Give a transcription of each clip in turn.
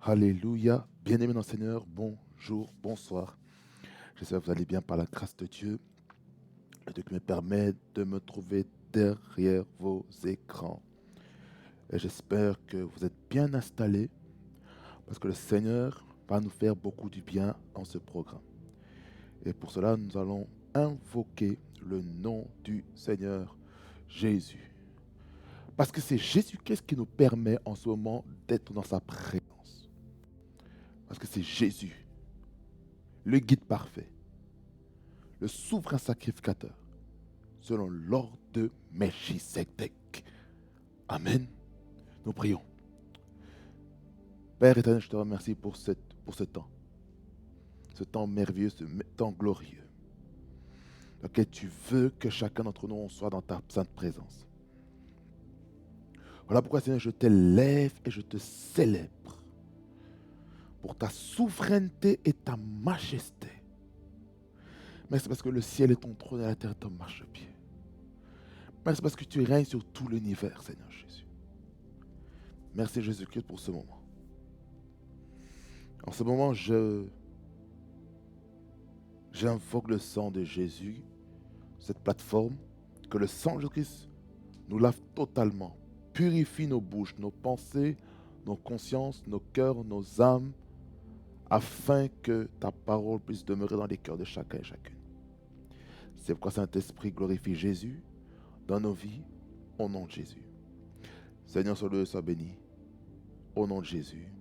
Alléluia. Bien-aimés dans le Seigneur, bonjour, bonsoir. J'espère que vous allez bien par la grâce de Dieu. Le Dieu qui me permet de me trouver derrière vos écrans. Et j'espère que vous êtes bien installés parce que le Seigneur va nous faire beaucoup du bien dans ce programme. Et pour cela, nous allons invoquer le nom du Seigneur Jésus. Parce que c'est Jésus-Christ qui nous permet en ce moment d'être dans sa présence. Parce que c'est Jésus, le guide parfait, le souverain sacrificateur, selon l'ordre de Melchisedec. Amen. Nous prions. Père éternel, je te remercie pour ce temps merveilleux, ce temps glorieux, dans lequel tu veux que chacun d'entre nous soit dans ta sainte présence. Voilà pourquoi, Seigneur, je t'élève et je te célèbre pour ta souveraineté et ta majesté. Merci parce que le ciel est ton trône et la terre est ton marchepied. Merci parce que tu règnes sur tout l'univers, Seigneur Jésus. Merci Jésus-Christ pour ce moment. En ce moment, j'invoque le sang de Jésus, cette plateforme, que le sang de Jésus-Christ nous lave totalement, purifie nos bouches, nos pensées, nos consciences, nos cœurs, nos âmes, afin que ta parole puisse demeurer dans les cœurs de chacun et chacune. C'est pourquoi Saint-Esprit glorifie Jésus dans nos vies, au nom de Jésus. Seigneur, sois loué, sois béni, au nom de Jésus.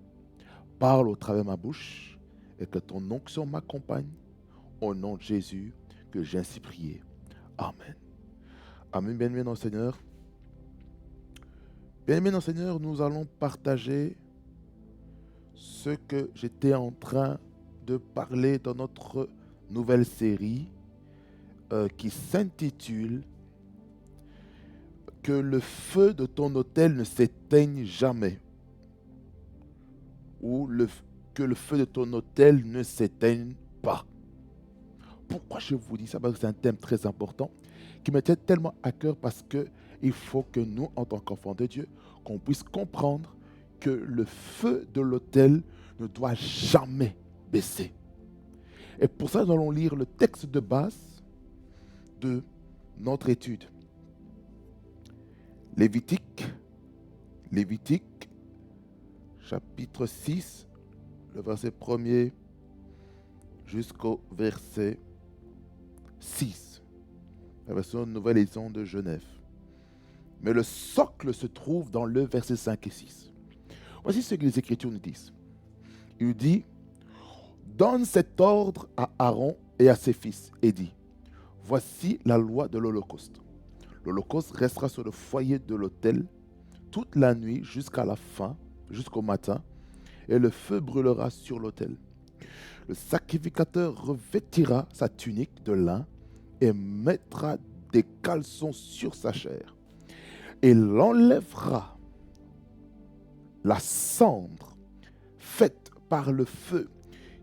Parle au travers de ma bouche et que ton onction m'accompagne, au nom de Jésus, que j'ai ainsi prié. Amen. Amen, bien-aimés dans le Seigneur. Bien-aimés dans le Seigneur, nous allons partager ce que j'étais en train de parler dans notre nouvelle série qui s'intitule « Que le feu de ton autel ne s'éteigne jamais » ou que le feu de ton autel ne s'éteigne pas. Pourquoi je vous dis ça? Parce que c'est un thème très important qui me tient tellement à cœur parce qu'il faut que nous, en tant qu'enfants de Dieu, qu'on puisse comprendre que le feu de l'autel ne doit jamais baisser. Et pour ça, nous allons lire le texte de base de notre étude. Lévitique, chapitre 6, le verset 1er jusqu'au verset 6, la version Nouvelle Édition de Genève. Mais le socle se trouve dans le verset 5 et 6. Voici ce que les Écritures nous disent. Il nous dit, « Donne cet ordre à Aaron et à ses fils, et dis, voici la loi de l'Holocauste. L'Holocauste restera sur le foyer de l'autel toute la nuit jusqu'à la fin, jusqu'au matin, et le feu brûlera sur l'autel. Le sacrificateur revêtira sa tunique de lin et mettra des caleçons sur sa chair. Et l'enlèvera la cendre faite par le feu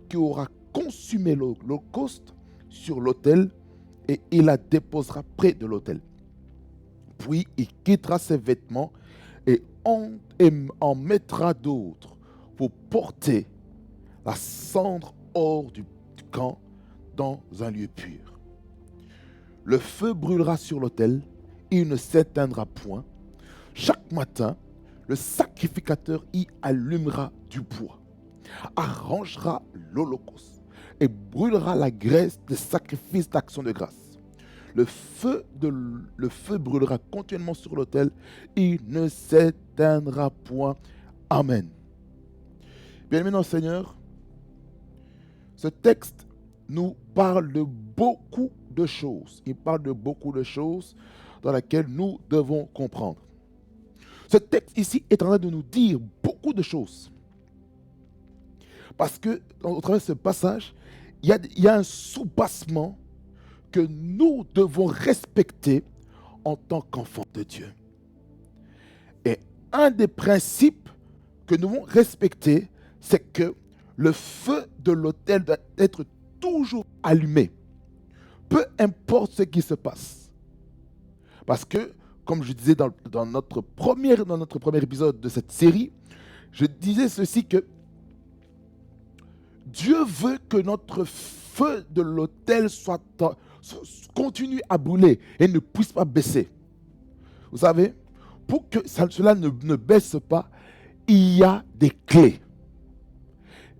qui aura consumé l'holocauste sur l'autel et il la déposera près de l'autel. Puis il quittera ses vêtements et en mettra d'autres pour porter la cendre hors du camp dans un lieu pur. Le feu brûlera sur l'autel, il ne s'éteindra point. Chaque matin, le sacrificateur y allumera du bois, arrangera l'holocauste et brûlera la graisse des sacrifices d'action de grâce. Le feu brûlera continuellement sur l'autel, il ne s'éteindra point. Amen. Bien-aimés dans le Seigneur, ce texte nous parle de beaucoup de choses. Il parle de beaucoup de choses dans lesquelles nous devons comprendre. Ce texte ici est en train de nous dire beaucoup de choses. Parce que, au travers de ce passage, il y a un soubassement que nous devons respecter en tant qu'enfants de Dieu. Et un des principes que nous devons respecter, c'est que le feu de l'autel doit être toujours allumé, peu importe ce qui se passe. Parce que, comme je disais dans notre premier épisode de cette série, je disais ceci que Dieu veut que notre feu de l'autel continue à brûler et ne puisse pas baisser. Vous savez, pour que cela ne baisse pas, il y a des clés.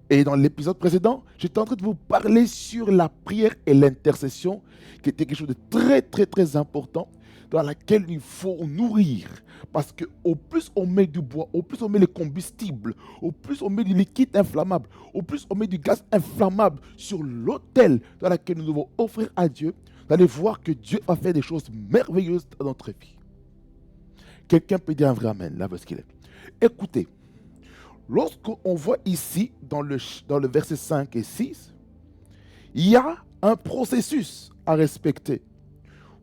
Et dans l'épisode précédent, j'étais en train de vous parler sur la prière et l'intercession, qui était quelque chose de très, très, très important, dans laquelle il faut nourrir. Parce qu'au plus on met du bois, au plus on met les combustibles, au plus on met du liquide inflammable, au plus on met du gaz inflammable sur l'autel dans lequel nous devons offrir à Dieu, vous allez voir que Dieu va faire des choses merveilleuses dans notre vie. Quelqu'un peut dire un vrai amen, là, parce qu'il est. Écoutez, lorsqu'on voit ici, dans le verset 5 et 6, il y a un processus à respecter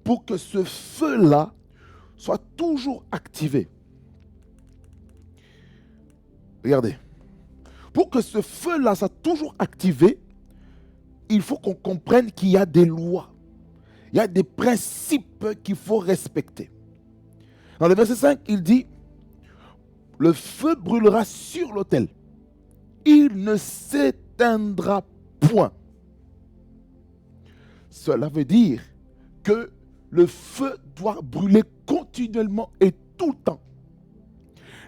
pour que ce feu-là soit toujours activé. Regardez. Pour que ce feu-là soit toujours activé, il faut qu'on comprenne qu'il y a des lois. Il y a des principes qu'il faut respecter. Dans le verset 5, il dit, le feu brûlera sur l'autel. Il ne s'éteindra point. Cela veut dire que le feu doit brûler continuellement et tout le temps.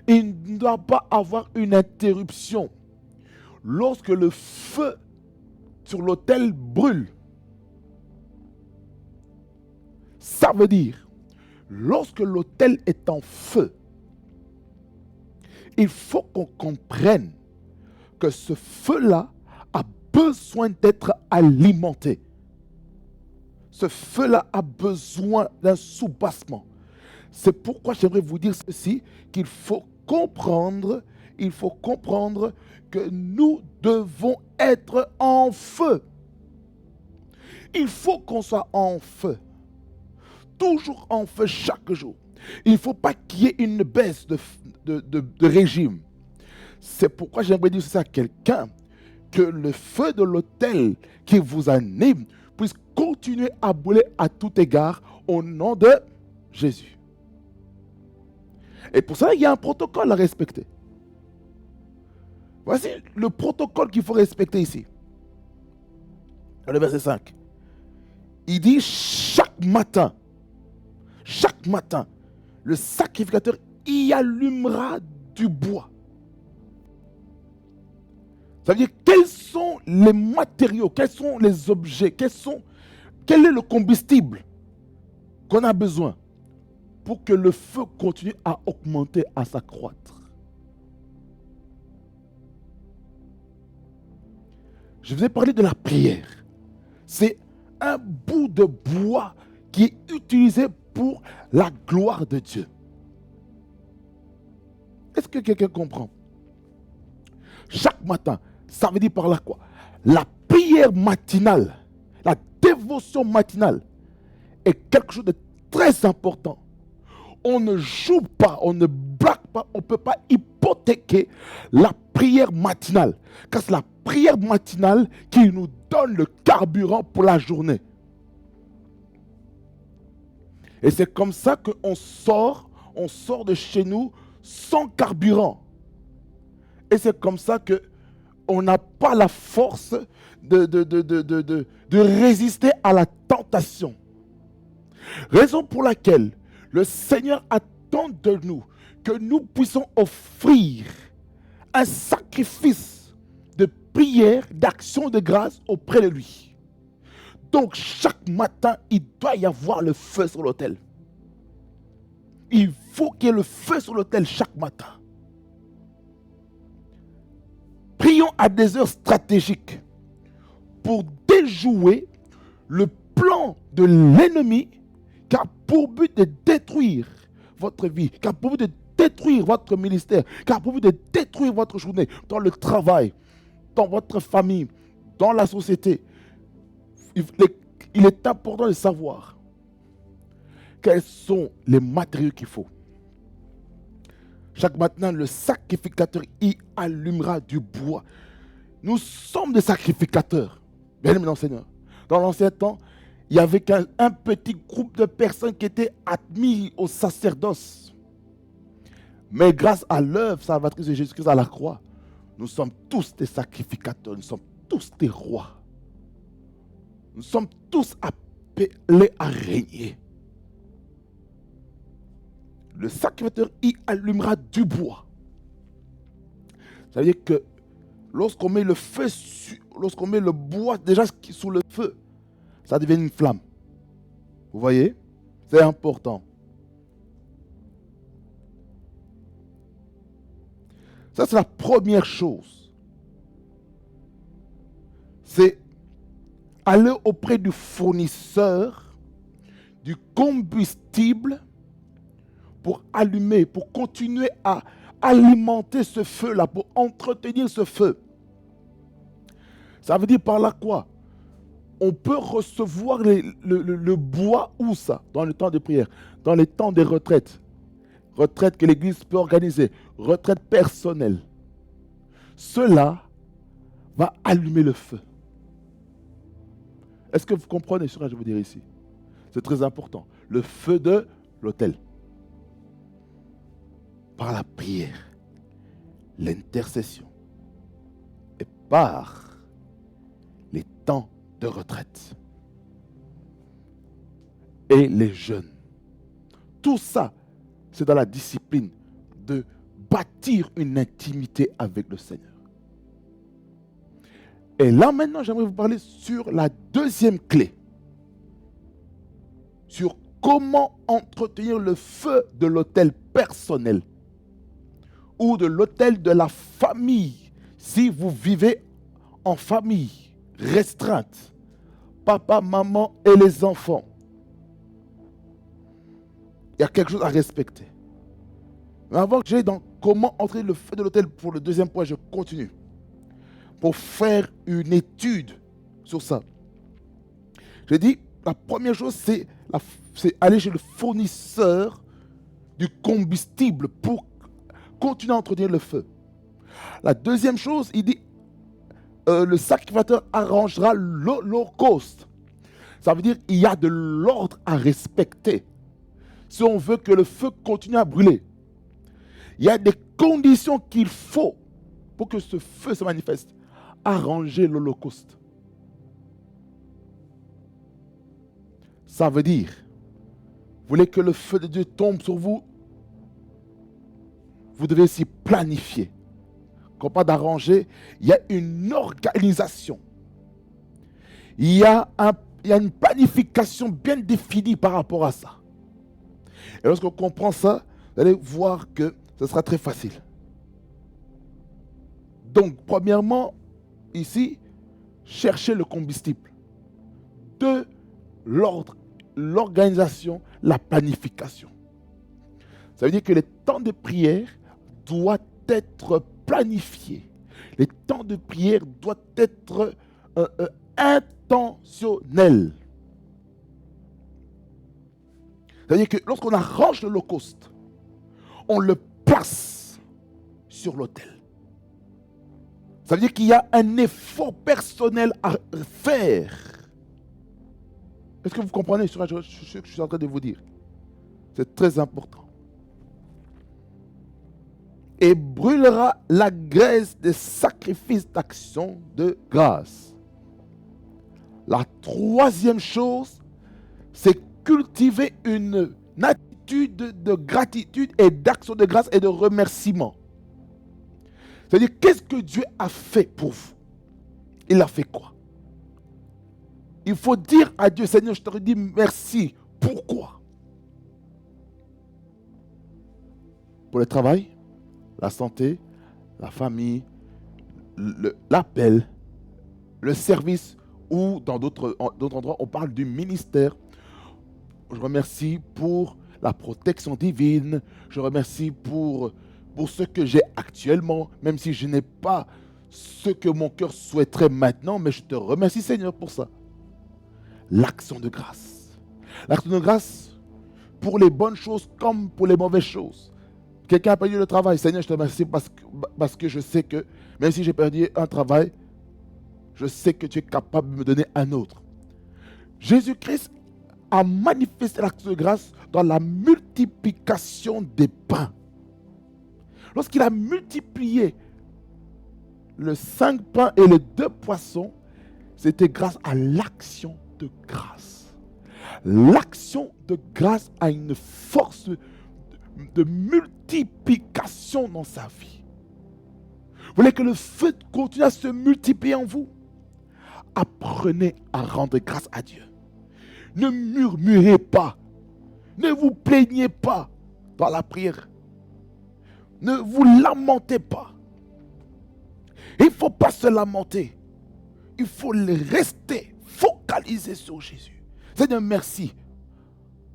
Il ne doit pas avoir une interruption. Lorsque le feu sur l'autel brûle, ça veut dire, lorsque l'autel est en feu, il faut qu'on comprenne que ce feu-là a besoin d'être alimenté. Ce feu-là a besoin d'un soubassement. C'est pourquoi j'aimerais vous dire ceci, qu'il faut comprendre que nous devons être en feu. Il faut qu'on soit en feu. Toujours en feu chaque jour. Il ne faut pas qu'il y ait une baisse de régime. C'est pourquoi j'aimerais dire ça à quelqu'un, que le feu de l'autel qui vous anime puisse continuer à brûler à tout égard au nom de Jésus. Et pour ça, il y a un protocole à respecter. Voici le protocole qu'il faut respecter ici. Dans le verset 5. Il dit chaque matin, le sacrificateur y allumera du bois. Ça veut dire, quels sont les matériaux, quels sont les objets, quel est le combustible qu'on a besoin pour que le feu continue à augmenter, à s'accroître. Je vous ai parlé de la prière. C'est un bout de bois qui est utilisé pour la gloire de Dieu. Est-ce que quelqu'un comprend? Chaque matin, ça veut dire par là quoi? La prière matinale, la dévotion matinale est quelque chose de très important. On ne joue pas, on ne blague pas, on ne peut pas hypothéquer la prière matinale. Car c'est la prière matinale qui nous donne le carburant pour la journée. Et c'est comme ça qu'on sort de chez nous sans carburant. Et c'est comme ça qu'on n'a pas la force de résister à la tentation. Raison pour laquelle le Seigneur attend de nous que nous puissions offrir un sacrifice de prière, d'action de grâce auprès de lui. Donc chaque matin, il doit y avoir le feu sur l'autel. Il faut qu'il y ait le feu sur l'autel chaque matin. Prions à des heures stratégiques pour déjouer le plan de l'ennemi qui a pour but de détruire votre vie, qui a pour but de détruire votre ministère, qui a pour but de détruire votre journée dans le travail, dans votre famille, dans la société. Il est important de savoir quels sont les matériaux qu'il faut. Chaque matin, le sacrificateur y allumera du bois. Nous sommes des sacrificateurs. Bien aimé dans le Seigneur. Dans l'ancien temps, il y avait un petit groupe de personnes qui étaient admis au sacerdoce. Mais grâce à l'œuvre salvatrice de Jésus-Christ à la croix, nous sommes tous des sacrificateurs. Nous sommes tous des rois. Nous sommes tous appelés à régner. Le sacrificateur y allumera du bois. Ça veut dire que lorsqu'on met le feu, lorsqu'on met le bois déjà sous le feu, ça devient une flamme. Vous voyez? C'est important. Ça, c'est la première chose. C'est aller auprès du fournisseur du combustible pour allumer, pour continuer à alimenter ce feu-là, pour entretenir ce feu. Ça veut dire par là quoi? On peut recevoir le bois où ça? Dans le temps de prière, dans les temps des retraites. Retraite que l'Église peut organiser, retraite personnelle. Cela va allumer le feu. Est-ce que vous comprenez ce que je veux dire ici? C'est très important. Le feu de l'autel. Par la prière, l'intercession et par les temps de retraite et les jeûnes. Tout ça, c'est dans la discipline de bâtir une intimité avec le Seigneur. Et là maintenant, j'aimerais vous parler sur la deuxième clé. Sur comment entretenir le feu de l'autel personnel ou de l'autel de la famille. Si vous vivez en famille restreinte, papa, maman et les enfants, il y a quelque chose à respecter. Mais avant que j'aille dans comment entrer le feu de l'autel pour le deuxième point, je continue. Pour faire une étude sur ça. Je dis, la première chose, c'est aller chez le fournisseur du combustible pour continuer à entretenir le feu. La deuxième chose, il dit, le sacrificateur arrangera l'holocauste. Ça veut dire qu'il y a de l'ordre à respecter. Si on veut que le feu continue à brûler, il y a des conditions qu'il faut pour que ce feu se manifeste. Arranger l'holocauste. Ça veut dire, vous voulez que le feu de Dieu tombe sur vous, vous devez s'y planifier. Quand on parle d'arranger, il y a une organisation. Il y a une planification bien définie par rapport à ça. Et lorsqu'on comprend ça, vous allez voir que ce sera très facile. Donc, premièrement, ici, chercher le combustible. 2, l'ordre, l'organisation, la planification. Ça veut dire que les temps de prière doivent être planifiés. Les temps de prière doivent être intentionnels. Ça veut dire que lorsqu'on arrange l'holocauste, on le place sur l'autel. Ça veut dire qu'il y a un effort personnel à faire. Est-ce que vous comprenez ce que je suis en train de vous dire? C'est très important. Et brûlera la graisse des sacrifices d'action de grâce. La troisième chose, c'est cultiver une attitude de gratitude et d'action de grâce et de remerciement. C'est-à-dire, qu'est-ce que Dieu a fait pour vous? Il a fait quoi? Il faut dire à Dieu, Seigneur, je te redis merci. Pourquoi? Pour le travail, la santé, la famille, l'appel, le service, ou dans d'autres endroits, on parle du ministère. Je remercie pour la protection divine. Je remercie pour ce que j'ai actuellement, même si je n'ai pas ce que mon cœur souhaiterait maintenant, mais je te remercie, Seigneur, pour ça. L'action de grâce. L'action de grâce pour les bonnes choses comme pour les mauvaises choses. Quelqu'un a perdu le travail. Seigneur, je te remercie parce que je sais que même si j'ai perdu un travail, je sais que tu es capable de me donner un autre. Jésus-Christ a manifesté l'action de grâce dans la multiplication des pains. Lorsqu'il a multiplié le 5 pains et les 2 poissons, c'était grâce à l'action de grâce. L'action de grâce a une force de multiplication dans sa vie. Vous voulez que le feu continue à se multiplier en vous? Apprenez à rendre grâce à Dieu. Ne murmurez pas. Ne vous plaignez pas dans la prière. Ne vous lamentez pas. Il ne faut pas se lamenter. Il faut rester focalisé sur Jésus. Seigneur, merci.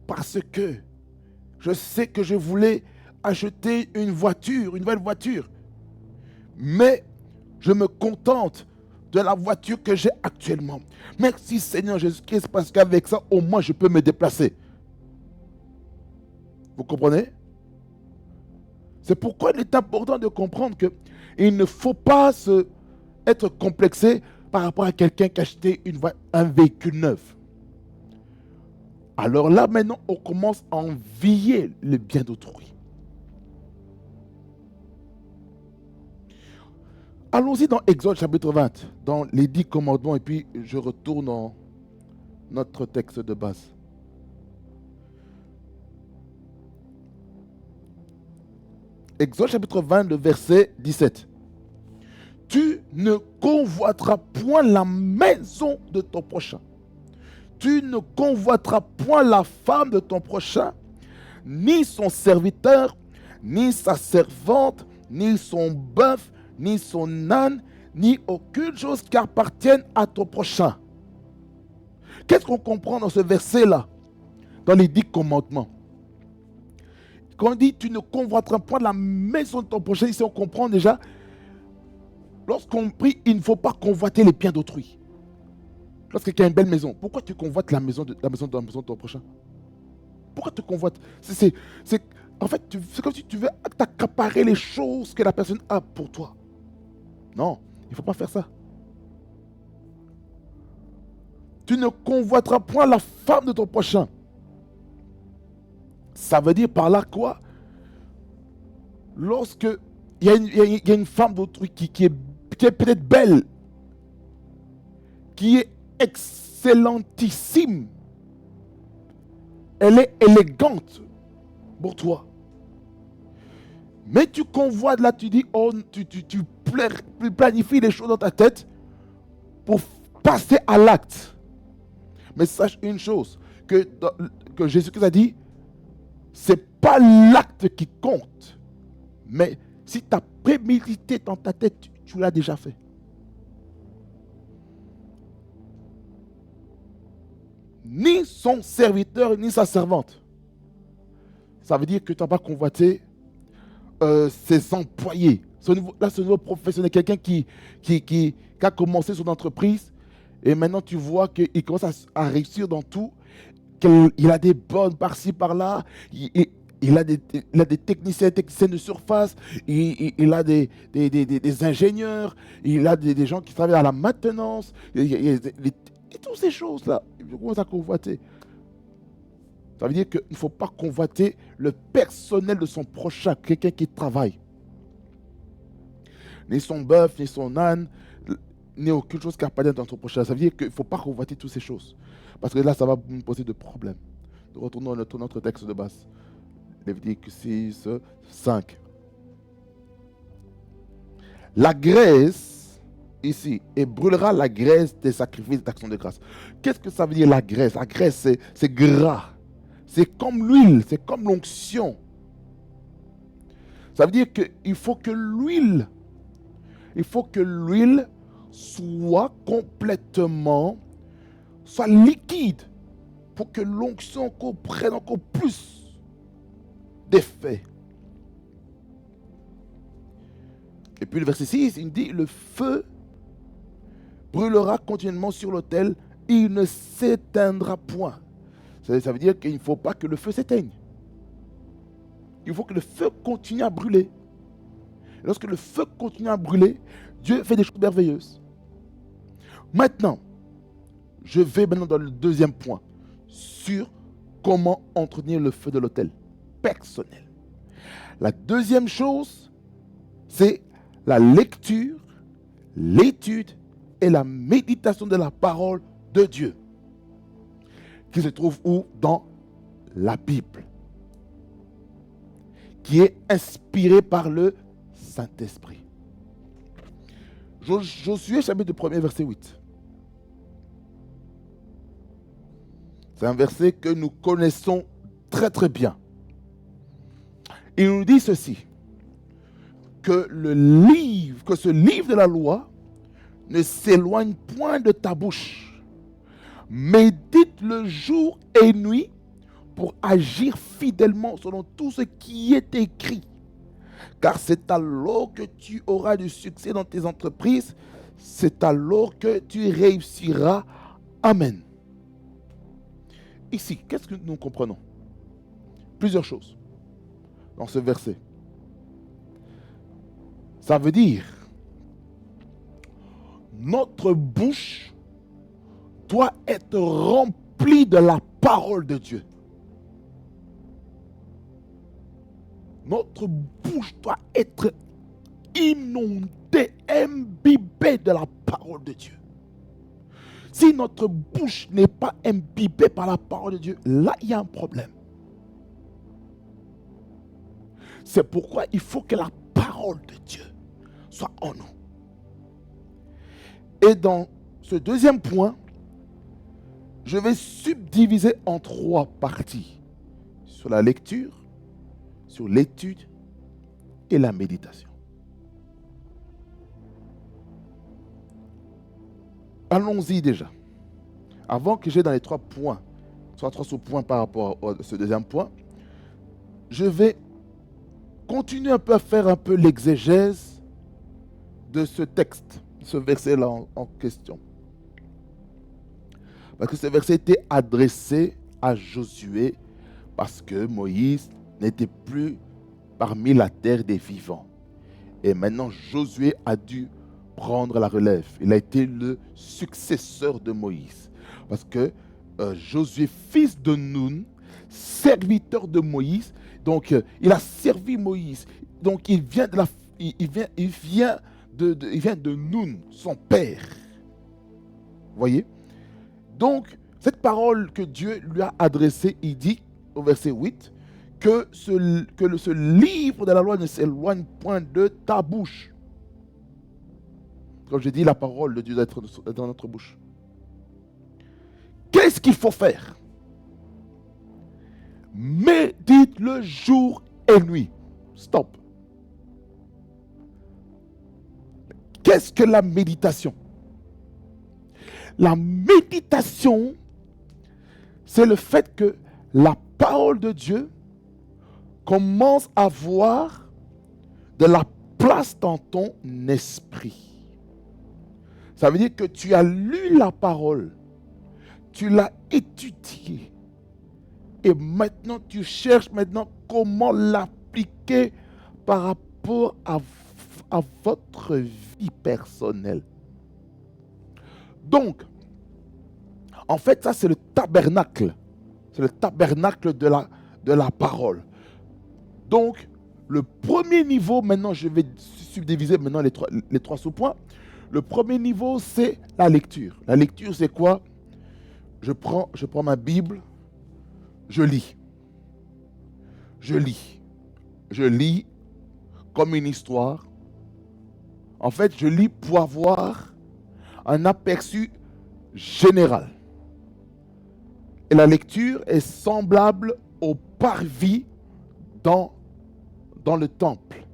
Parce que je sais que je voulais acheter une nouvelle voiture. Mais je me contente de la voiture que j'ai actuellement. Merci Seigneur Jésus-Christ, parce qu'avec ça, au moins, je peux me déplacer. Vous comprenez? C'est pourquoi il est important de comprendre qu'il ne faut pas être complexé par rapport à quelqu'un qui a acheté un véhicule neuf. Alors là, maintenant, on commence à envier le bien d'autrui. Allons-y dans Exode chapitre 20, dans les 10 commandements, et puis je retourne dans notre texte de base. Exode chapitre 20, le verset 17. Tu ne convoiteras point la maison de ton prochain. Tu ne convoiteras point la femme de ton prochain, ni son serviteur, ni sa servante, ni son bœuf, ni son âne, ni aucune chose qui appartienne à ton prochain. Qu'est-ce qu'on comprend dans ce verset-là, dans les 10 commandements? Quand on dit tu ne convoiteras point la maison de ton prochain, ici on comprend déjà, lorsqu'on prie, il ne faut pas convoiter les biens d'autrui. Lorsqu'il y a une belle maison, pourquoi tu convoites la maison de ton prochain? Pourquoi tu convoites? En fait, c'est comme si tu veux t'accaparer les choses que la personne a pour toi. Non, il ne faut pas faire ça. Tu ne convoiteras point la femme de ton prochain. Ça veut dire par là quoi? Lorsque il y a une femme d'autrui qui est peut-être belle, qui est excellentissime, elle est élégante pour toi. Mais tu convoites là, tu dis, oh, tu planifies les choses dans ta tête pour passer à l'acte. Mais sache une chose, que Jésus-Christ a dit, c'est pas l'acte qui compte. Mais si tu as prémédité dans ta tête, tu l'as déjà fait. Ni son serviteur, ni sa servante. Ça veut dire que tu n'as pas convoité ses employés. C'est un nouveau professionnel, quelqu'un qui a commencé son entreprise et maintenant tu vois qu'il commence à réussir dans tout, qu'il a des bonnes par-ci, par-là, il a des techniciens de surface, il a des ingénieurs, il a des gens qui travaillent à la maintenance, et toutes ces choses-là, il commence à convoiter. Ça veut dire qu'il ne faut pas convoiter le personnel de son prochain, quelqu'un qui travaille. Ni son bœuf, ni son âne, ni aucune chose qui appartient dans son prochain. Ça veut dire qu'il ne faut pas convoiter toutes ces choses. Parce que là, ça va nous poser de problèmes. Retournons à notre texte de base. Lévitique 6, 5. La graisse, ici, et brûlera la graisse des sacrifices d'action de grâce. Qu'est-ce que ça veut dire la graisse? La graisse, c'est gras. C'est comme l'huile, c'est comme l'onction. Ça veut dire qu'il faut que l'huile soit complètement, soit liquide pour que l'onction prenne encore plus d'effet. Et puis le verset 6, il dit, le feu brûlera continuellement sur l'autel, il ne s'éteindra point. Ça veut dire qu'il ne faut pas que le feu s'éteigne. Il faut que le feu continue à brûler. Et lorsque le feu continue à brûler, Dieu fait des choses merveilleuses. Maintenant, je vais maintenant dans le deuxième point, sur comment entretenir le feu de l'autel personnel. La deuxième chose, c'est la lecture, l'étude et la méditation de la parole de Dieu, qui se trouve où? Dans la Bible, qui est inspirée par le Saint-Esprit. Josué chapitre 1er, verset 8. C'est un verset que nous connaissons très très bien. Il nous dit ceci, que ce livre de la loi ne s'éloigne point de ta bouche. Médite-le jour et nuit pour agir fidèlement selon tout ce qui est écrit. Car c'est alors que tu auras du succès dans tes entreprises, c'est alors que tu réussiras. Amen. Ici, qu'est-ce que nous comprenons? Plusieurs choses dans ce verset. Ça veut dire, notre bouche doit être remplie de la parole de Dieu. Notre bouche doit être inondée, imbibée de la parole de Dieu. Si notre bouche n'est pas imbibée par la parole de Dieu, là, il y a un problème. C'est pourquoi il faut que la parole de Dieu soit en nous. Et dans ce deuxième point, je vais subdiviser en 3 parties. Sur la lecture, sur l'étude et la méditation. Allons-y déjà. Avant que j'aille dans les 3 points, soit 3 sous-points par rapport à ce deuxième point, je vais continuer un peu à faire un peu l'exégèse de ce texte, ce verset-là en question. Parce que ce verset était adressé à Josué parce que Moïse n'était plus parmi la terre des vivants. Et maintenant, Josué a dû prendre la relève. Il a été le successeur de Moïse. Parce que Josué, fils de Nun, serviteur de Moïse, donc il a servi Moïse. Donc il vient de Nun, son père. Vous voyez? Donc, cette parole que Dieu lui a adressée, il dit au verset 8, que ce livre de la loi ne s'éloigne point de ta bouche. Comme j'ai dit, la parole de Dieu doit être dans notre bouche. Qu'est-ce qu'il faut faire? Médite-le jour et nuit. Stop. Qu'est-ce que la méditation? La méditation, c'est le fait que la parole de Dieu commence à avoir de la place dans ton esprit. Ça veut dire que tu as lu la parole, tu l'as étudiée, et maintenant tu cherches comment l'appliquer par rapport à votre vie personnelle. Donc, en fait, ça c'est le tabernacle. C'est le tabernacle de la parole. Donc, le premier niveau, maintenant je vais subdiviser maintenant les 3 sous-points. Le premier niveau, c'est la lecture. La lecture, c'est quoi? Je prends ma Bible, je lis. Je lis. Je lis comme une histoire. En fait, je lis pour avoir un aperçu général. Et la lecture est semblable au parvis dans le temple.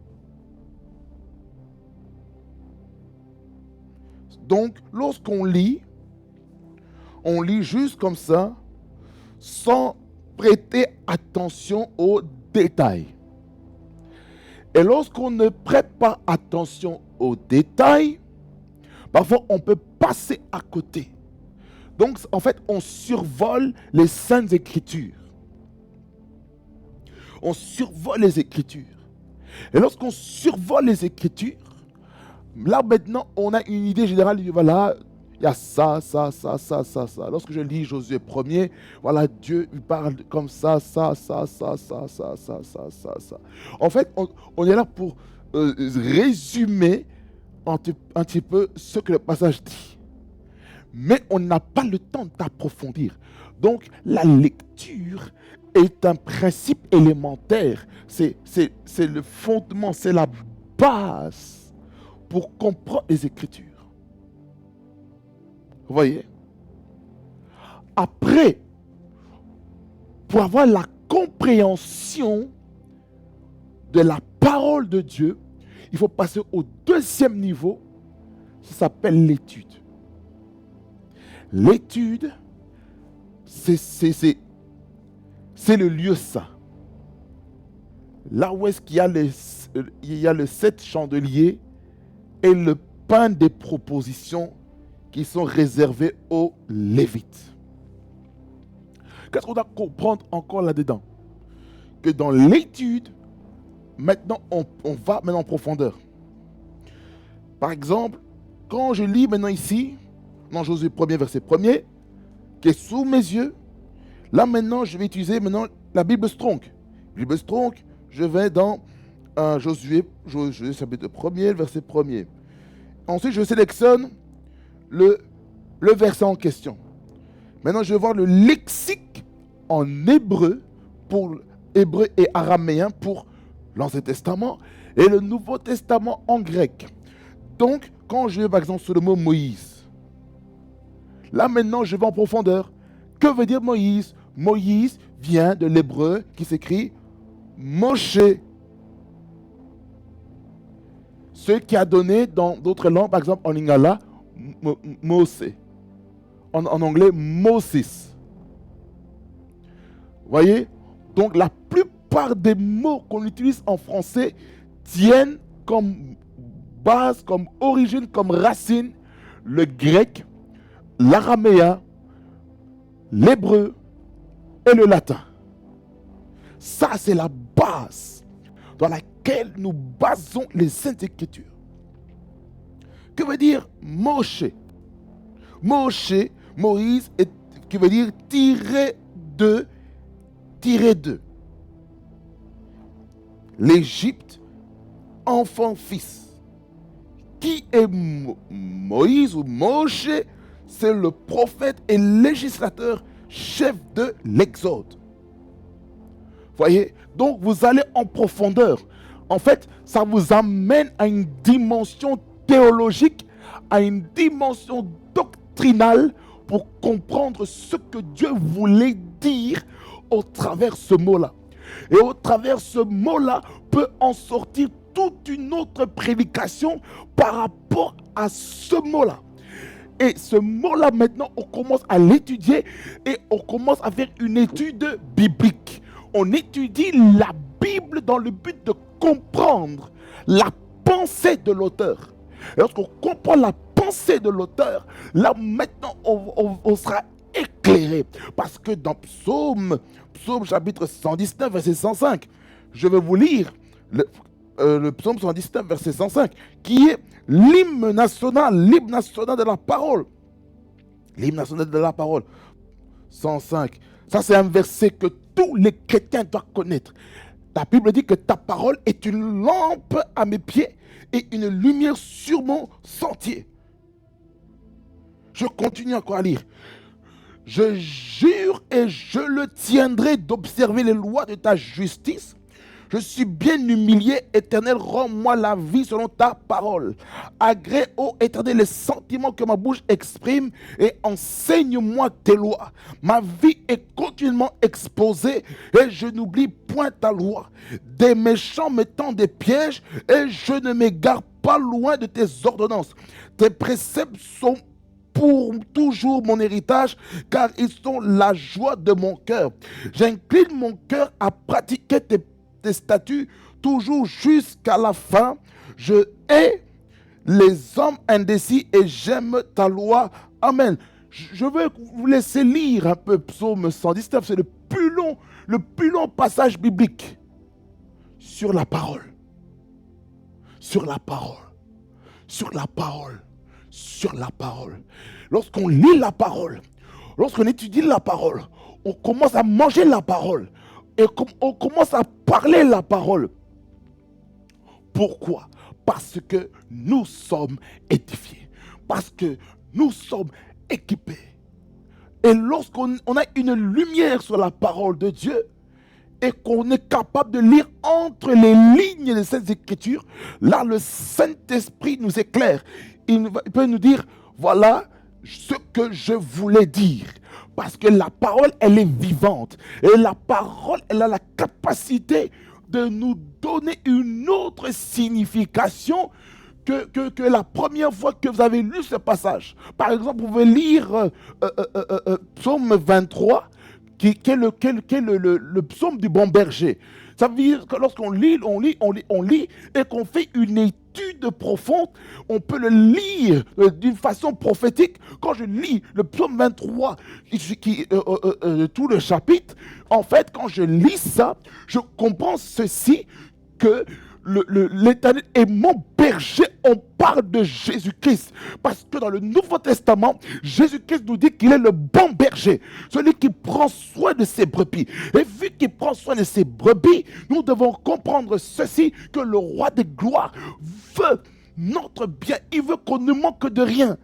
Donc, lorsqu'on lit, on lit juste comme ça, sans prêter attention aux détails. Et lorsqu'on ne prête pas attention aux détails, parfois on peut passer à côté. Donc, en fait, on survole les Saintes Écritures. On survole les Écritures. Et lorsqu'on survole les Écritures, là maintenant, on a une idée générale. Voilà, il y a ça. Lorsque je lis Josué 1er, voilà, Dieu il parle comme ça. En fait, on est là pour résumer, un petit peu ce que le passage dit. Mais on n'a pas le temps d'approfondir. Donc, la lecture est un principe élémentaire. C'est le fondement, c'est la base pour comprendre les Écritures. Vous voyez? Après, pour avoir la compréhension de la parole de Dieu, il faut passer au deuxième niveau, ça s'appelle l'étude. L'étude, c'est le lieu saint. Là où est-ce qu'il y a le 7 chandeliers et le pain des propositions qui sont réservés aux Lévites. Qu'est-ce qu'on doit comprendre encore là-dedans? Que dans l'étude, maintenant, on va maintenant en profondeur. Par exemple, quand je lis maintenant ici, dans Josué 1er, verset 1er, qui est sous mes yeux, là maintenant, je vais utiliser maintenant la Bible Strong. Bible Strong, je vais dans Josué chapitre 1er, verset 1er. Ensuite, je sélectionne le verset en question. Maintenant, je vais voir le lexique en hébreu, pour hébreu et araméen pour l'Ancien Testament, et le Nouveau Testament en grec. Donc, quand je vais par exemple sur le mot Moïse, là maintenant, je vais en profondeur. Que veut dire Moïse? Moïse vient de l'hébreu qui s'écrit Moshe. Ce qui a donné dans d'autres langues, par exemple en lingala, Mose. En anglais, Moses. Vous voyez? Donc la plupart des mots qu'on utilise en français tiennent comme base, comme origine, comme racine, le grec, l'araméen, l'hébreu et le latin. Ça, c'est la base dans laquelle nous basons les Saintes Écritures. Que veut dire Moshe? Moshe, Moïse, qui veut dire tirer de. L'Égypte, enfant-fils. Qui est Moïse ou Moshe? C'est le prophète et législateur chef de l'Exode. Voyez? Donc vous allez en profondeur. En fait, ça vous amène à une dimension théologique, à une dimension doctrinale pour comprendre ce que Dieu voulait dire au travers ce mot-là. Et au travers ce mot-là peut en sortir toute une autre prédication par rapport à ce mot-là. Et ce mot-là, maintenant, on commence à l'étudier et on commence à faire une étude biblique. On étudie la Bible dans le but de comprendre la pensée de l'auteur. Et lorsqu'on comprend la pensée de l'auteur, là maintenant, on sera éclairé. Parce que dans Psaume chapitre 119, verset 105, je vais vous lire le Psaume 119, verset 105, qui est l'hymne national de la parole. L'hymne national de la parole. 105. Ça, c'est un verset que tous les chrétiens doivent connaître. La Bible dit que ta parole est une lampe à mes pieds et une lumière sur mon sentier. Je continue encore à lire. Je jure et je le tiendrai d'observer les lois de ta justice. Je suis bien humilié, Éternel, rends-moi la vie selon ta parole. Agrée, ô Éternel, les sentiments que ma bouche exprime et enseigne-moi tes lois. Ma vie est continuellement exposée et je n'oublie point ta loi. Des méchants me tendent des pièges et je ne m'égare pas loin de tes ordonnances. Tes préceptes sont pour toujours mon héritage, car ils sont la joie de mon cœur. J'incline mon cœur à pratiquer tes statuts toujours jusqu'à la fin. Je hais les hommes indécis et j'aime ta loi. Amen. Je vais vous laisser lire un peu Psaume 119. C'est le plus long passage biblique sur la parole. Sur la parole. Sur la parole. Sur la parole. Lorsqu'on lit la parole, lorsqu'on étudie la parole, on commence à manger la parole et on commence à parler la parole. Pourquoi? parce que nous sommes édifiés, parce que nous sommes équipés. Et lorsqu'on a une lumière sur la parole de Dieu et qu'on est capable de lire entre les lignes de ces Écritures, là le Saint-Esprit nous éclaire. Il peut nous dire, voilà ce que je voulais dire. Parce que la parole, elle est vivante. Et la parole, elle a la capacité de nous donner une autre signification que la première fois que vous avez lu ce passage. Par exemple, vous pouvez lire Psaume 23, qui est le psaume du bon berger. Ça veut dire que lorsqu'on lit, et qu'on fait une étude profonde, on peut le lire d'une façon prophétique. Quand je lis le psaume 23, tout le chapitre, en fait, quand je lis ça, je comprends ceci, que l'Éternel est mon berger. On parle de Jésus-Christ parce que dans le Nouveau Testament, Jésus-Christ nous dit qu'il est le bon berger, celui qui prend soin de ses brebis. Et vu qu'il prend soin de ses brebis, nous devons comprendre ceci, que le roi de gloire veut notre bien. Il veut qu'on ne manque de rien.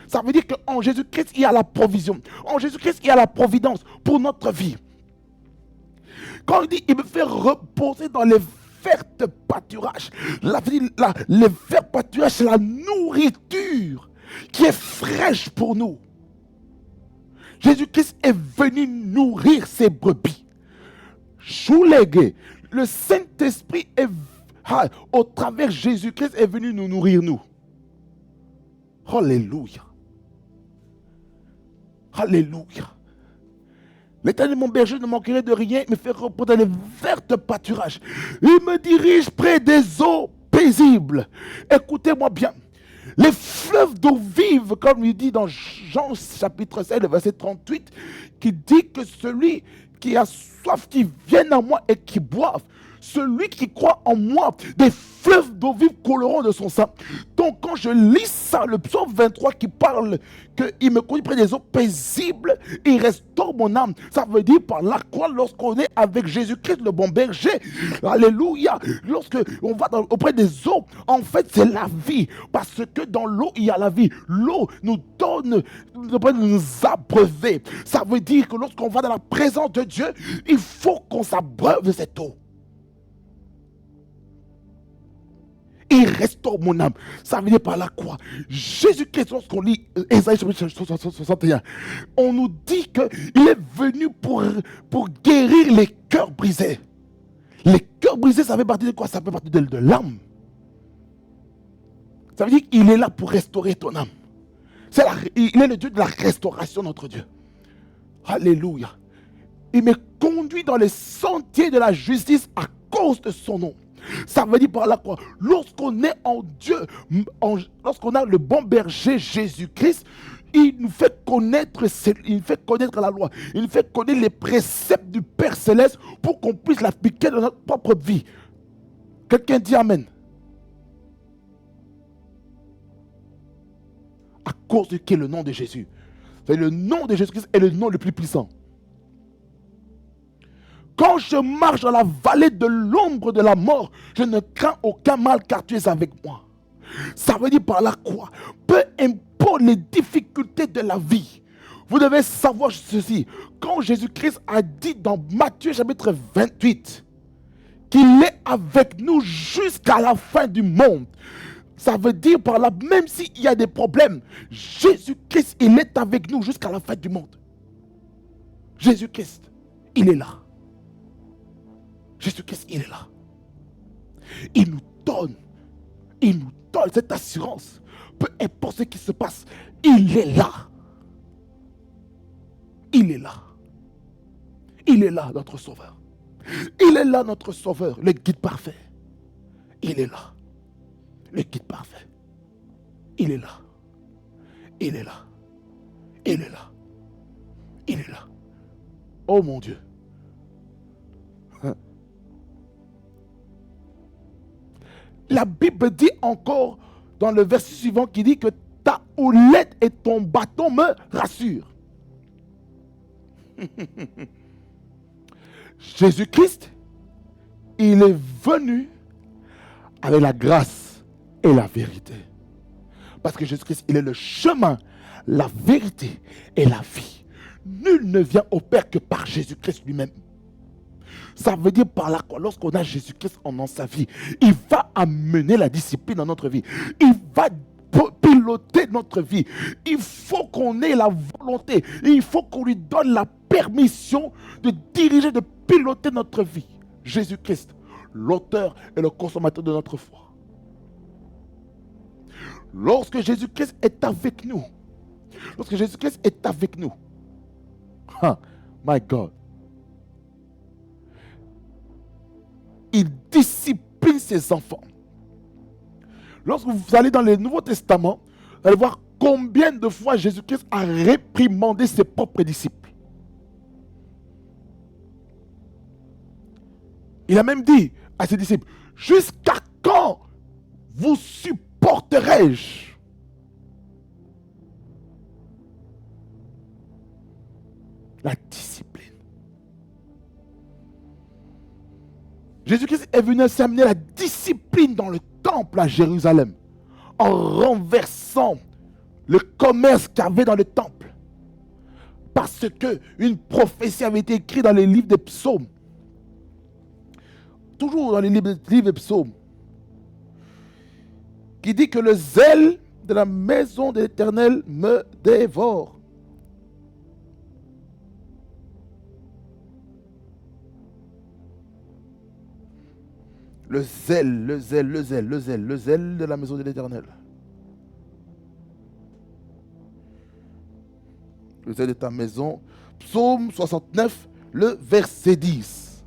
Ça veut dire qu'en Jésus-Christ, il y a la provision. En Jésus-Christ, il y a la providence pour notre vie. Quand il dit, il me fait reposer dans les verts pâturages. Les verts pâturages, c'est la nourriture qui est fraîche pour nous. Jésus-Christ est venu nourrir ses brebis. Choulégué, le Saint-Esprit au travers Jésus-Christ est venu nous nourrir, nous. Alléluia. Alléluia. L'Éternel mon berger ne manquerait de rien, il me fait reposer dans les verts pâturages. Il me dirige près des eaux paisibles. Écoutez-moi bien. Les fleuves d'eau vive, comme il dit dans Jean chapitre 7, verset 38, qui dit que celui qui a soif, qui vienne à moi et qui boive, celui qui croit en moi, des fleuves d'eau vive couleront de son sang. Donc quand je lis ça, le psaume 23 qui parle qu'il me conduit près des eaux paisibles, il restaure mon âme. Ça veut dire par la croix, lorsqu'on est avec Jésus-Christ, le bon berger, alléluia, lorsqu'on va auprès des eaux, en fait c'est la vie, parce que dans l'eau il y a la vie. L'eau nous donne, nous abreuver. Ça veut dire que lorsqu'on va dans la présence de Dieu, il faut qu'on s'abreuve de cette eau. Il restaure mon âme. Ça veut dire par la croix. Jésus-Christ, lorsqu'on lit Ésaïe 61, on nous dit qu'il est venu pour guérir les cœurs brisés. Les cœurs brisés, ça fait partie de quoi? Ça fait partie de l'âme. Ça veut dire qu'il est là pour restaurer ton âme. Il est le Dieu de la restauration, notre Dieu. Alléluia. Il me conduit dans les sentiers de la justice à cause de son nom. Ça veut dire par là quoi? Lorsqu'on est en Dieu, lorsqu'on a le bon berger Jésus-Christ, il nous fait connaître la loi. Il nous fait connaître les préceptes du Père Céleste pour qu'on puisse l'appliquer dans notre propre vie. Quelqu'un dit Amen. À cause de qui est le nom de Jésus. Le nom de Jésus-Christ est le nom le plus puissant. Quand je marche dans la vallée de l'ombre de la mort, je ne crains aucun mal car tu es avec moi. Ça veut dire par là quoi? Peu importe les difficultés de la vie, vous devez savoir ceci. Quand Jésus-Christ a dit dans Matthieu chapitre 28 qu'il est avec nous jusqu'à la fin du monde, ça veut dire par là, même s'il y a des problèmes, Jésus-Christ, il est avec nous jusqu'à la fin du monde. Jésus-Christ, il est là. Jésus-Christ, il est là. Il nous donne cette assurance. Peu importe ce qui se passe, il est là. Il est là. Il est là, notre sauveur. Il est là, notre sauveur, le guide parfait. Il est là. Le guide parfait. Il est là. Il est là. Il est là. Il est là. Oh mon Dieu. La Bible dit encore dans le verset suivant qui dit que ta houlette et ton bâton me rassurent. Jésus-Christ, il est venu avec la grâce et la vérité. Parce que Jésus-Christ, il est le chemin, la vérité et la vie. Nul ne vient au Père que par Jésus-Christ lui-même. Ça veut dire par là, lorsqu'on a Jésus-Christ dans sa vie, il va amener la discipline dans notre vie. Il va piloter notre vie. Il faut qu'on ait la volonté. Il faut qu'on lui donne la permission de diriger, de piloter notre vie. Jésus-Christ, l'auteur et le consommateur de notre foi. Lorsque Jésus-Christ est avec nous, my God, il discipline ses enfants. Lorsque vous allez dans le Nouveau Testament, vous allez voir combien de fois Jésus-Christ a réprimandé ses propres disciples. Il a même dit à ses disciples, jusqu'à quand vous supporterai-je? La discipline. Jésus-Christ est venu amener la discipline dans le temple à Jérusalem, en renversant le commerce qu'il y avait dans le temple. Parce qu'une prophétie avait été écrite dans les livres des psaumes. Toujours dans les livres des psaumes. Qui dit que le zèle de la maison de l'Éternel me dévore. Le zèle de la maison de l'Éternel. Le zèle de ta maison. Psaume 69, le verset 10.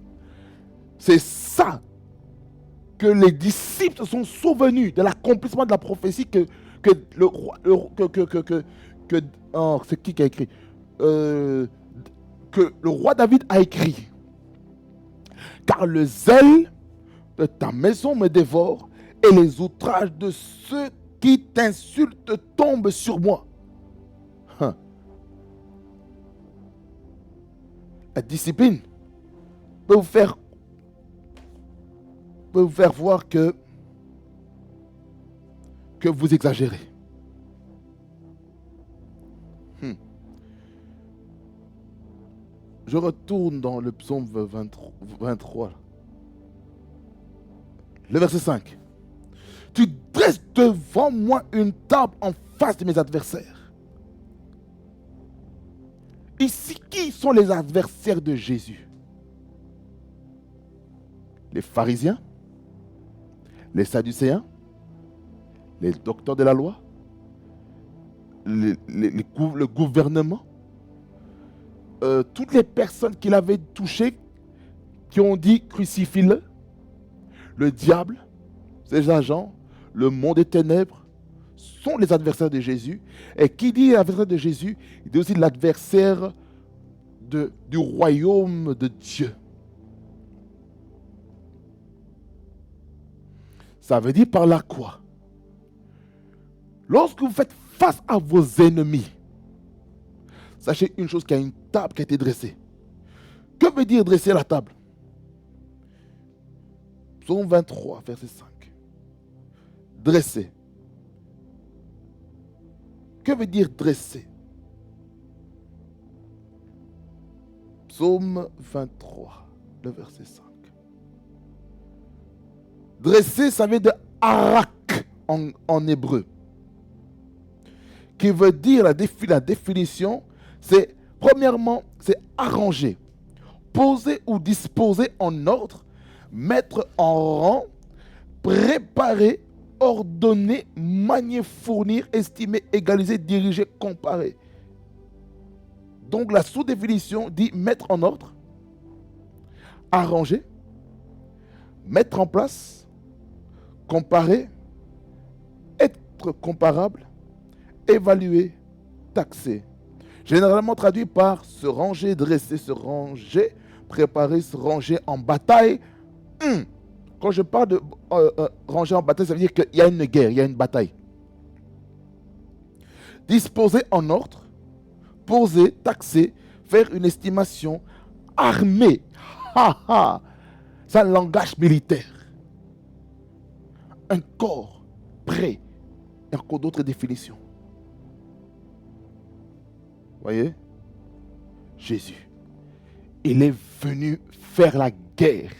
C'est ça que les disciples se sont souvenus de l'accomplissement de la prophétie que le roi, c'est qui a écrit? Que le roi David a écrit. Car le zèle de ta maison me dévore et les outrages de ceux qui t'insultent tombent sur moi. La discipline peut vous faire voir que vous exagérez. Je retourne dans le psaume 23. Le verset 5. Tu dresses devant moi une table en face de mes adversaires. Ici, qui sont les adversaires de Jésus? Les pharisiens, les sadducéens, les docteurs de la loi, le gouvernement, toutes les personnes qu'il avait touchées, qui ont dit crucifie-le, le diable, ses agents, le monde des ténèbres, sont les adversaires de Jésus. Et qui dit l'adversaire de Jésus, il dit aussi l'adversaire du royaume de Dieu. Ça veut dire par là quoi? Lorsque vous faites face à vos ennemis, sachez une chose, qu'il y a une table qui a été dressée. Que veut dire dresser la table? Psaume 23, verset 5. Dresser. Que veut dire dresser? Psaume 23, le verset 5. Dresser, ça vient de harak en hébreu. Qui veut dire, la définition, c'est, premièrement, c'est arranger, poser ou disposer en ordre, mettre en rang, préparer, ordonner, manier, fournir, estimer, égaliser, diriger, comparer. Donc la sous-définition dit mettre en ordre, arranger, mettre en place, comparer, être comparable, évaluer, taxer. Généralement traduit par se ranger, dresser, se ranger, préparer, se ranger en bataille. Quand je parle de ranger en bataille, ça veut dire qu'il y a une guerre, il y a une bataille. Disposer en ordre, poser, taxer, faire une estimation, armer. C'est un langage militaire. Un corps après, il y a encore d'autres définitions. Voyez? Jésus, il est venu faire la guerre.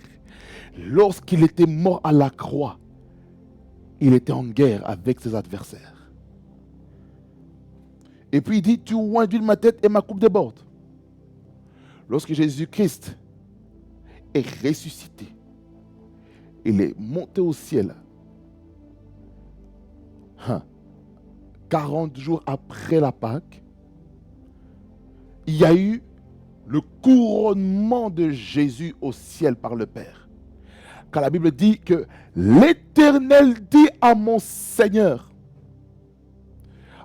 Lorsqu'il était mort à la croix, il était en guerre avec ses adversaires. Et puis il dit, tu oins d'huile ma tête et ma coupe déborde. Lorsque Jésus-Christ est ressuscité, il est monté au ciel. 40 jours après la Pâque, il y a eu le couronnement de Jésus au ciel par le Père. Car la Bible dit que l'Éternel dit à mon Seigneur,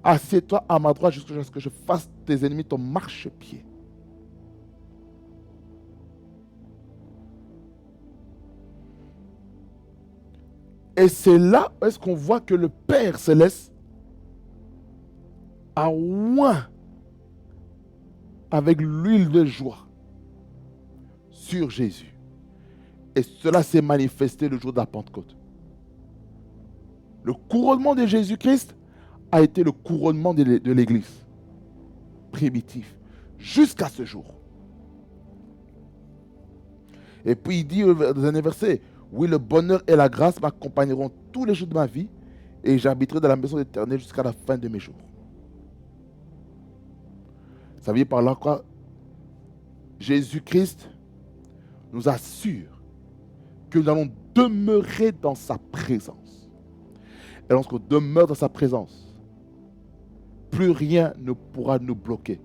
assieds-toi à ma droite jusqu'à ce que je fasse tes ennemis ton marchepied. Et c'est là où est-ce qu'on voit que le Père Céleste a oint avec l'huile de joie sur Jésus. Et cela s'est manifesté le jour de la Pentecôte. Le couronnement de Jésus-Christ a été le couronnement de l'Église primitive jusqu'à ce jour. Et puis il dit dans un verset, oui, le bonheur et la grâce m'accompagneront tous les jours de ma vie et j'habiterai dans la maison de l'Éternel jusqu'à la fin de mes jours. Ça veut dire par là quoi? Jésus-Christ nous assure que nous allons demeurer dans sa présence. Et lorsqu'on demeure dans sa présence, plus rien ne pourra nous bloquer.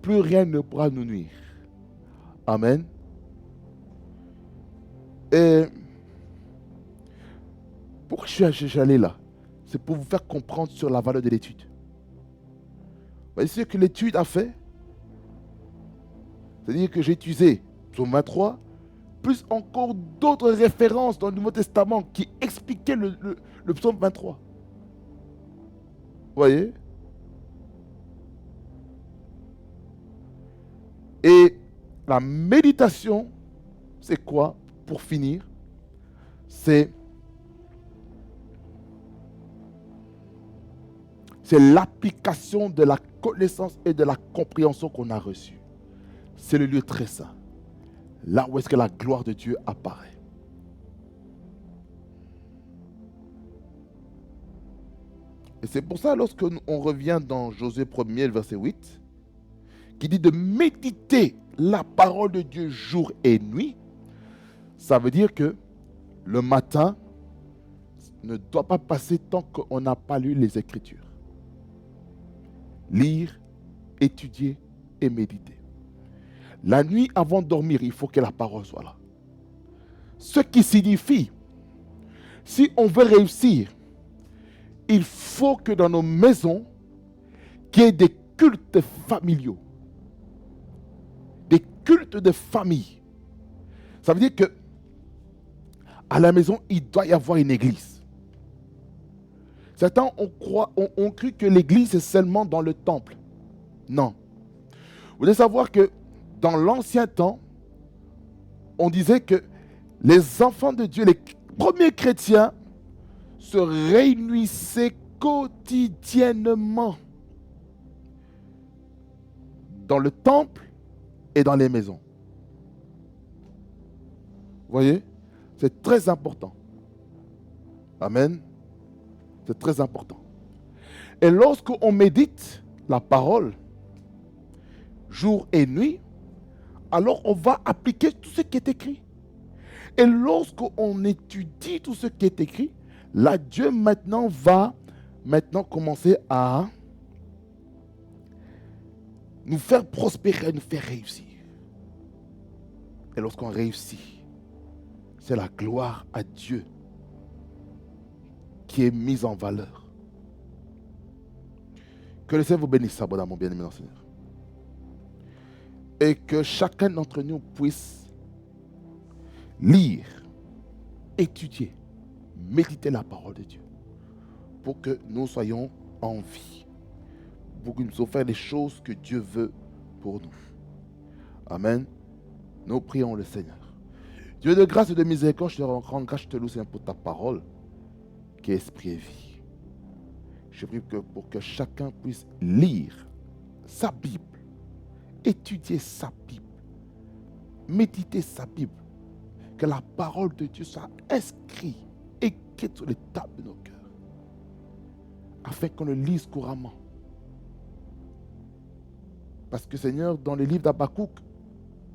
Plus rien ne pourra nous nuire. Amen. Et pourquoi je suis allé là? C'est pour vous faire comprendre sur la valeur de l'étude. Vous voyez ce que l'étude a fait? C'est-à-dire que j'ai utilisé Psaume 23, plus encore d'autres références dans le Nouveau Testament qui expliquaient le Psaume 23. Vous voyez? Et la méditation, c'est quoi? Pour finir, c'est l'application de la connaissance et de la compréhension qu'on a reçue. C'est le lieu très saint. Là où est-ce que la gloire de Dieu apparaît. Et c'est pour ça, lorsque on revient dans Josué 1er, verset 8, qui dit de méditer la parole de Dieu jour et nuit, ça veut dire que le matin ne doit pas passer tant qu'on n'a pas lu les Écritures. Lire, étudier et méditer. La nuit avant de dormir, il faut que la parole soit là. Ce qui signifie, si on veut réussir, il faut que dans nos maisons, qu'il y ait des cultes familiaux. Des cultes de famille. Ça veut dire que à la maison, il doit y avoir une église. Certains ont cru que l'église est seulement dans le temple. Non. Vous devez savoir que dans l'ancien temps, on disait que les enfants de Dieu, les premiers chrétiens, se réunissaient quotidiennement dans le temple et dans les maisons. Vous voyez? C'est très important. Amen. C'est très important. Et lorsqu'on médite la parole, jour et nuit, alors on va appliquer tout ce qui est écrit. Et lorsqu'on étudie tout ce qui est écrit, là, Dieu maintenant va commencer à nous faire prospérer, nous faire réussir. Et lorsqu'on réussit, c'est la gloire à Dieu qui est mise en valeur. Que le Seigneur vous bénisse, mon bien-aimé dans le Seigneur. Et que chacun d'entre nous puisse lire, étudier, méditer la parole de Dieu pour que nous soyons en vie, pour que nous puissions faire les choses que Dieu veut pour nous. Amen. Nous prions le Seigneur. Dieu de grâce et de miséricorde, je te rends grâce, je te loue, Seigneur, pour ta parole qui est esprit et vie. Je prie pour que chacun puisse lire sa Bible, étudier sa Bible, méditer sa Bible, que la parole de Dieu soit inscrite, écrite sur les tables de nos cœurs, afin qu'on le lise couramment. Parce que Seigneur, dans le livre d'Habakkuk,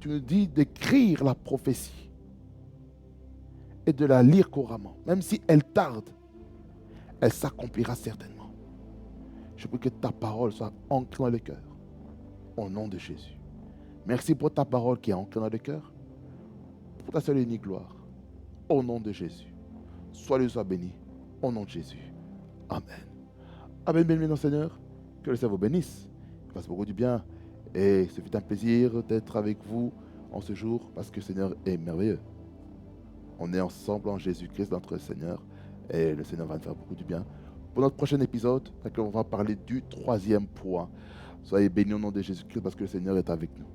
tu nous dis d'écrire la prophétie et de la lire couramment. Même si elle tarde, elle s'accomplira certainement. Je prie que ta parole soit ancrée dans le cœur, au nom de Jésus. Merci pour ta parole qui est ancrée dans le cœur, pour ta seule et unique gloire, au nom de Jésus. Sois le soit béni, au nom de Jésus. Amen. Amen, bien Seigneur, que le Seigneur vous bénisse, fasse beaucoup du bien. Et ce fut un plaisir d'être avec vous en ce jour parce que le Seigneur est merveilleux. On est ensemble en Jésus-Christ, notre Seigneur, et le Seigneur va nous faire beaucoup du bien. Pour notre prochain épisode, on va parler du 3e point. Soyez bénis au nom de Jésus-Christ parce que le Seigneur est avec nous.